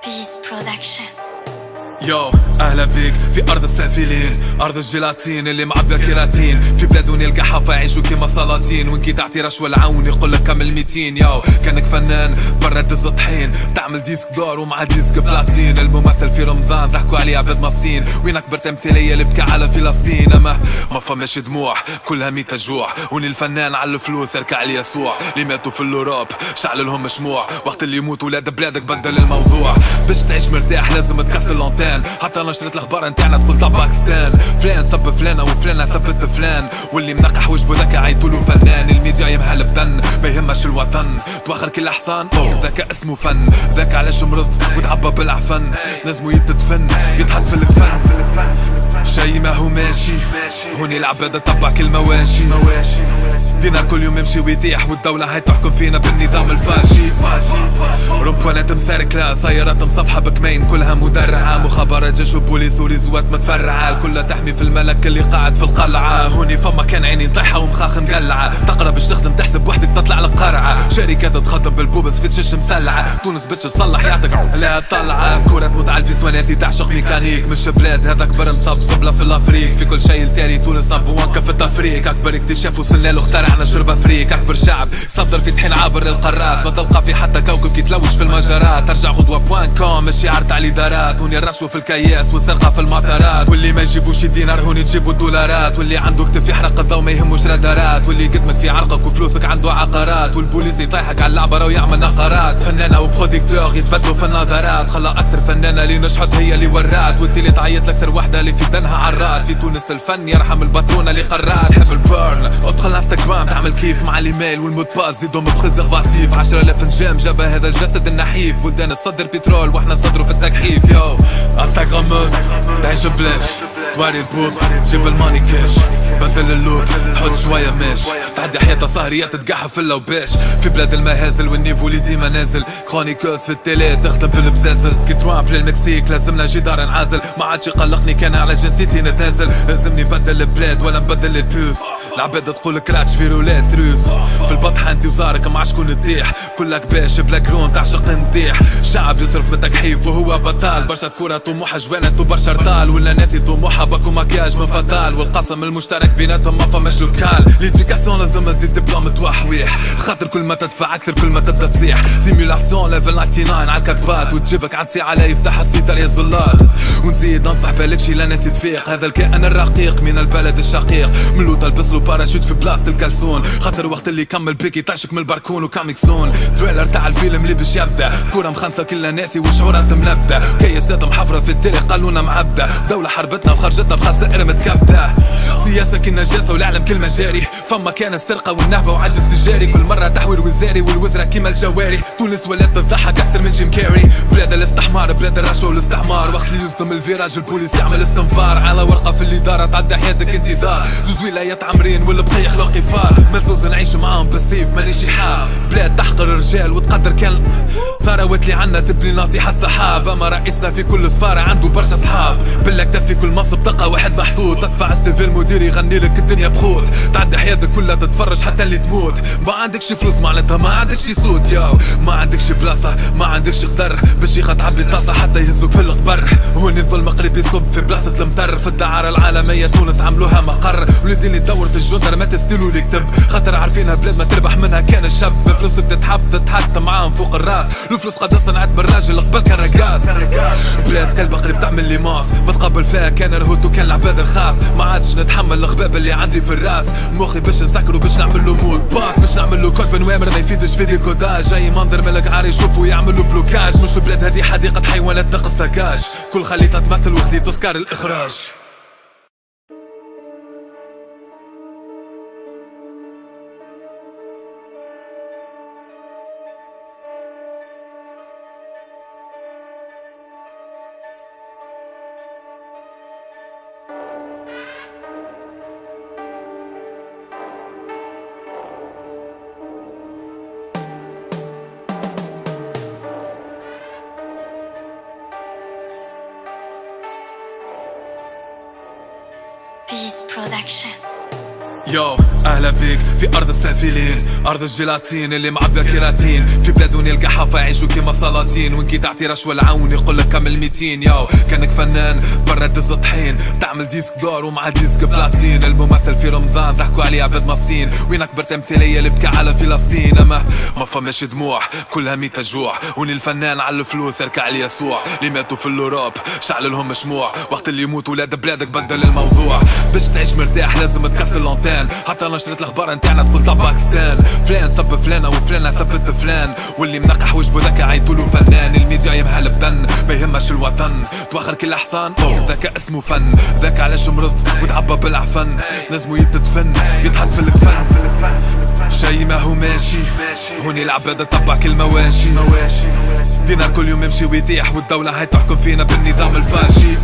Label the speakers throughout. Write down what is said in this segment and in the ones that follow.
Speaker 1: Peace Production.
Speaker 2: يو اهلا بيك في ارض السافلين، ارض الجيلاتين اللي معبى كيراتين، في بلاد ونلقى حفا يعيشوا كيما سلاطين، وين كي تعطي رشوه العون يقولك كمل 200. يو كانك فنان برا دز طحين، تعمل ديسك دور ومع ديسك بلاتين، الممثل في رمضان ضحكوا عليه عباد مسطين، وين اكبر تمثيليه اللي بكى على فلسطين، اما ما فماش دموع كلها ميتة جوع، وني الفنان على الفلوس يركع لي يسوع، اللي ماتوا في الاوروب شعل لهم مشموع، وقت اللي يموت ولاد بلادك بدل الموضوع، باش تعيش مرتاح لازم تكسر لونتين، حتى نشرة الاخبار نتاعنا تقول تاع باكستان، فلان سب فلانة وفلانة سبت فلان، واللي منقح وجبو ذاك عيطولو فنان، الميديا يمهل بدن ما يهمش الوطن، تواخر كل حصان ذاك اسمه فن، ذاك علاش مرض وتعبى بالعفن، لازمو يتدفن يتحط في الكفن، شي ما هو ماشي هوني العبادة تبع كل مواشي، دينار كل يوم يمشي ويطيح، والدولة هاي تحكم فينا بالنظام الفاشي، رمبوانات مساركلة سيارات مصفحة بكمين كلها مدرعة، مخابرات جيش وبوليس وريزوات متفرعة، الكل تحمي في الملك اللي قاعد في القلعة، هوني فما كان عيني نطيحة ومخاخ مقلعة، تقرا باش تخدم تحسب وحدك تطلع لك قرعة، شركات تخدم بالبوبس في تشش مسلعة، تونس باش تصلح يعطيك لا طلعة، في كرة متعة الفيسوانات تعشق ميكانيك، مش بلاد هذا كبر مصب زبلة في الافريق، في كل شيء التالي تونس نمبر وان في التفريق، اكبر اكتشاف وصلنا له اخترعنا شرب افريق، اكبر شعب صدر في طحين عابر للقارات، ما تلقى في حتى كوكب كيتلوش في المجرات، ترجع غدوة بوان كوم مش شعار تاع الادارات، هوني الرشوة في الكياس والسرقة في المطارات، واللي ما يجيبوش الدينار هوني تجيبوا الدولارات، واللي عنده كتف يحرق الضو ما يهموش رادارات، واللي يقدمك في عرقك وفلوسك عنده عقارات، والبوليس يطيحك على اللعبة ويعمل نقرات، فنانة وبروديكتور يتبدلوا في النظرات، خلى اكثر فنانة اللي نشحت هي اللي ورات، والتالي تعيط لاكثر وحدة اللي في دنها عرات، في تونس الفن يرحم الباترونة اللي قرات، حب البورن ادخل انستغرام تعمل كيف مع الايميل والمود باس زيدهم بخزرفاتيف، 10,000 نجام جاب هذا الجسد النحيف، بلدان تصدر بترول واحنا نصدروا في التكحيف، يو انستغراموز تعيش بلاش تواري البوبس جيب الماني كاش، بدل اللوك تحط شوية ماش، تعدي حياتها سهريات تقحها في اللوباش، في بلاد المهازل والنيفو اللي ديما نازل، كرونيكوز في التيلي تخدم بالبزازل، كي ترامب للمكسيك لازمنا جدار نعازل، ما عادش يقلقني كان على جنسيتي نتنازل، لازمني نبدل البلاد ولا نبدل البوس، العباد تقول كراتش في رولات تروس، في البطحة انتي وزارك مع شكون تطيح، كلك باش بلاك رون تعشق نطيح، شعب يصرف من تكحيف وهو بطال، برشا ذكورة طموحها جوانت وبرشا رطال، ولا ناثي طموحها باكو مكياج من فطال، والقسم المشترك بيناتهم ما فماش لوكال، ليديكاسيون لازم تزيد دبلوم توحويح، خاطر كل ما تدفع اكثر كل ما تبدا تصيح، سيميلاسيون ليفل 99 على الكاكبات، وتجيبك عن ساعة لا يفتح السيطر يا زلات، ونزيد ننصح بالكشي لا ناثي تفيق، هذا الكائن الرقيق من البلد الشقيق، ملو تلبس له باراشوت في بلاصة الكلسون، خاطر وقت اللي يكمل بيك يطيشك من الباركون وكاميكسون، تريلر تاع الفيلم اللي باش يبدا، كورة مخنثة كلها ناثي وشعورات ملبدة، كياسات محفرة في الديري قالونا معبدة، دولة حربتنا وخرجتنا بخسائر متكبدة، سياسة كالنجاسة والعلم كل مجاري، فما كان السرقة والنهبة وعجز تجاري، كل مرة تحويل وزاري والوزراء كيما الجواري، تونس ولات تضحك أكثر من جيم كاري، بلاد الاستحمار بلاد الرشوة والاستعمار، وقت اللي يصدم الفيراج البوليس يعمل استنفار، على ورقة في الإدارة تعدى حياتك انتظار، زوز ولايات عامرين والبقية يخلق قفار، مزوز نعيش معاهم بالسيف مانيش حاب، بلاد تحقر الرجال وتقدر كان ثروات اللي عنا تبني ناطحة سحاب، اما رئيسنا في كل سفارة عنده برشا صحاب، بالك في كل منصب تلقى واحد محطوط، تدفع السيفي المدير يغني لك الدنيا بخوت، تعدي حياتك كلها تتفرج حتى اللي تموت، ما عندكش فلوس معناتها ما عندكش صوت، ياو ما عندكش بلاصة ما عندكش قدر باش تعبي طاسة حتى يهزوك في القبر، هوني الظلم قريب يصب في بلاصة المطر، في الدعارة العالمية تونس عملوها مقر، ولازم يدور في الجندر ما تستيلو اللي كتب، خاطر عارفينها بلاد ما تربح منها كان الشاب، فلوس بتتحب تتحط معاهم فوق الراس، الفلوس قد صنعت بالراجل قبل كان رقاص، بلاد كلبة قريب تعمل لي ماس، بتقبل فيها كان الهوت وكان العباد الخاص، ما عادش نتحمل الخباب اللي عندي في الراس، مخي باش نسكرو باش نعمل له مود باس، باش نعمل له كود بنوامر ما يفيدش في ديكوداج، جاي منظر ملك عاري يشوفوا يعمل له بلوكاج، مش البلاد هذه حديقة حيوانات ناقص سكاش، كل خليتها تمثل وخذيت اوسكار الاخراج.
Speaker 1: Peace Production.
Speaker 2: يو اهلا بيك في ارض السافلين، ارض الجيلاتين اللي معبى كيراتين، في بلاد ونلقى حفا يعيشوا كيما سلاطين، وانكي تعطي رشوة العون يقولك كمل 200. يو كانك فنان برا دز طحين، تعمل ديسك دور ومع ديسك بلاتين، الممثل في رمضان ضحكوا عليه عباد مسطين، وينك برت امثالية اللي بكى على فلسطين، اما ما فماش دموع كلها ميتة جوع، وني الفنان على الفلوس يركع على يسوع، اللي ماتوا في الاوروب شعل لهم مشموع، وقت اللي يموت ولاد بلادك بدل الموضوع، باش تعيش مرتاح لازم تكسر لونتان، حتى نشرة الاخبار نتاعنا تقول طب باكستان، فلان سب فلانة وفلانة سبت فلان، واللي منقح وجبه ذاك عيطولو فنان، الميديا يمهل بدن ما يهمش الوطن، توخر كل حصان ذاك اسمه فن، ذاك علاش مرض وتعبى بالعفن، لازمو يتدفن يتحط في الكفن، شي ما هو ماشي هوني العبادة طبع كل مواشي، دينار كل يوم يمشي ويطيح، والدولة هاي تحكم فينا بالنظام الفاشي،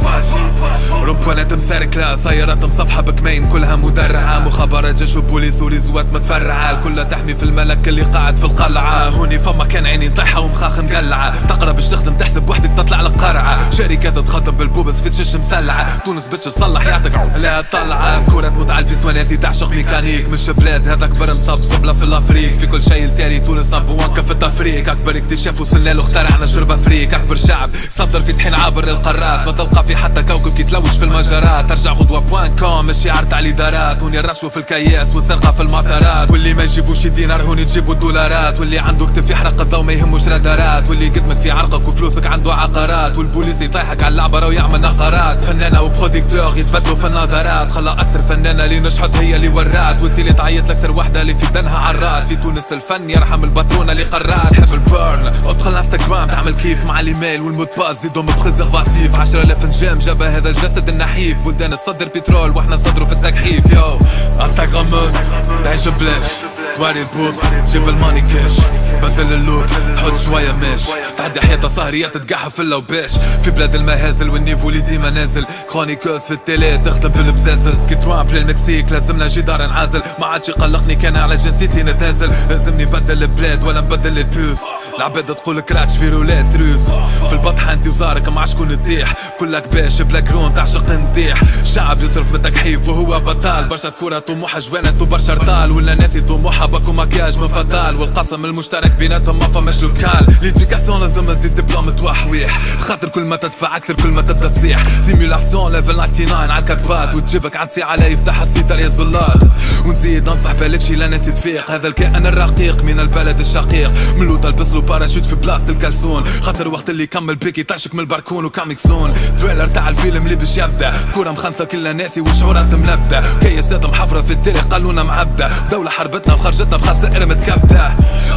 Speaker 2: رمبوانات مساركلة سيارات مصفحة بكمين كلها مدرعة، مخابرات جيش وبوليس وريزوات متفرعة، الكل تحمي في الملك اللي قاعد في القلعة، هوني فما كان عيني نطيحة ومخاخ مقلعة، تقرا باش تخدم تحسب وحدك تطلع لك قرعة، شركات تخدم بالبوبس في تشش مسلعة، تونس باش تصلح يعطيك لا طلعة، في كرة تموت على الفيسواناتي تعشق ميكانيك، مش بلاد هذاك بر مصب صبلة في الافريق، في كل شيء التالي تونس نمبر 1 في التفريق، اكبر اكتشاف وصلنا له اخترعنا شرب افريق، اكبر شعب صدر في طحين عابر القارات، ما تلقى في حتى كوكب كيتلوش في المجرات، ترجع غدوة .com الشعار تاع الادارات، هوني الرشوة في الكياس والسرقة في المطارات، واللي ما يجيبوش دينار هوني تجيبوا الدولارات، واللي عنده كتف يحرق الضو ما يهموش رادارات، واللي قدمك في عرقك وفلوسك عنده عقارات، والبوليس يطيحك على اللعبة راهو يعمل نقرات، فنانة وبروديكتور يتبدلوا في النظرات، خلا اكثر فنانة اللي نشحت هي اللي ورات، والتي اللي تعيط لاكثر وحدة اللي في دنها عرات، في تونس الفن يرحم الباترونة اللي قرات، حب البورن ادخل انستغرام تعمل كيف مع الايميل والمود باس زيدهم بخزرفاتيف، 10,000 نجام جاب هذا الجسد النحيف، بلدان تصدر بترول واحنا نصدروا في التكحيف، يو انستغراموز تعيش بلاش تواري البوبس جيب الماني كاش، بدل اللوك تحط شوية ماش، تعدي حيطة سهرية تتقحف في اللوباش، في بلاد المهازل والنيفو اللي ديما نازل، كرونيكوز في التيلي تخدم بالبزازل، كي ترامب للمكسيك لازمنا جدار نعازل، ما عادش يقلقني كان على جنسيتي نتنازل، لازمني نبدل البلاد ولا نبدل البوس، العباد تقول كراتش في رولات روس، في البطحة انتي وزارك مع شكون تطيح، كلك باش بلا كرون تعشق نطيح، الشعب يصرف بالتكحيف وهو بطال، برشا ذكورة طموحة جوانت وبرشا رطال، ولا ناثي طموحة باكو مكياج من فتال، والقسم المشترك بيناتهم ما فماش لوكال، ليديكاسيون لازم تزيد دبلوم توحويح، خاطر كل ما تدفع اكثر كل ما تبدا تصيح، سيميولاسيون ليفل 99 على الكاتبات، وتجيبك عن ساعة لا يفتح السيطر يا زلات، ونزيد ننصح بالكشي لا ناثي تفيق، هذا الكائن الرقيق من البلد الشقيق، من لو تلبسلو باراشوت في بلاصة الكلسون، خاطر وقت اللي يكمل بيكي تعشك من الباركون وكاميكسون، تريلر تاع الفيلم اللي باش يبدا، كورة مخنثة كلها ناثي وشعورات ملبدة، كياسات محفرة في الديري قالونا معبدة، دولة حربتنا وخرجتنا بخسائر متكبدة،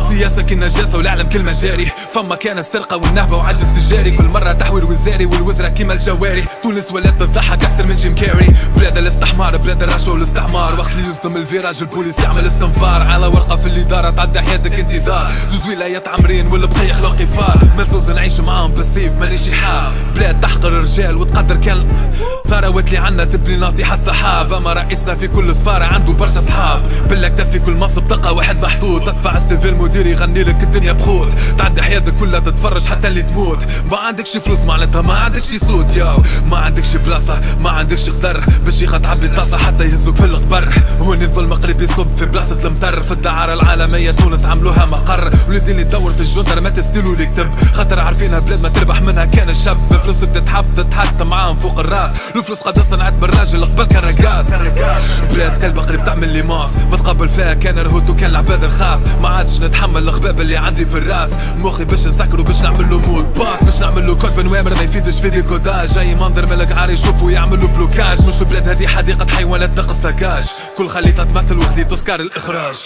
Speaker 2: سياسة كالنجاسة والعلم كل مجاري، فما كان السرقة والنهبة وعجز تجاري، كل مرة تحويل وزاري والوزرة كيما الجواري، تونس ولات تضحك أكثر من جيم كاري، بلاد الاستحمار بلاد الرشوة والاستعمار، وقت اللي يصدم الفيراج البوليس يعمل استنفار، على ورقة في الإدارة تعدى حياتك انتظار، زوز ولايات عامرين والبقية يخلق قفار، مزوز نعيش معاهم بالسيف مانيش حاب، بلاد تحقر الرجال وتقدر كلب، ثروات اللي عنا تبني ناطحة سحاب، اما رئيسنا في كل سفارة عنده برشا صحاب، بالاكتاف في كل منصب تلقى واحد محطوط، تدفع السيفي المدير يغني لك الدنيا بخوت، تعدي حياتك كلها تتفرج حتى اللي تموت، ما عندكش فلوس معناتها ما عندكش صوت، ياو ما عندكش بلاصة ما عندكش قدر، باش يخطعب لي طاسة حتى يهزوك في القبر، هوني الظلم قريب يصب في بلاصة المطر، في الدعارة العالمية تونس عملوها مقر، ولازم يدور في الجندر ما تستيلو لي كتب، خاطر عارفينها بلاد ما تربح منها كان الشاب، فلوسك تتحب تتحط معاهم فوق الراس، الفلوس قد صنعت بالراجل قبل كان رقاص، بلاد كلبة قريب تعمل لي ماس، ما تقبل فيها كان رهوت وكان العباد الخاص، ما عادش نتحمل الخباب اللي عندي في الراس، مخي باش نسكرو باش نعمل له مود باس، باش نعمل له كود بنوامر ما يفيدش في ديكوداج، جاي منظر ملك عاري يشوفوا يعملوا بلوكاج، مش بلاد هذه حديقة حيوانات ناقص سكاج، كل خليتها تمثل وخذيت اوسكار الاخراج.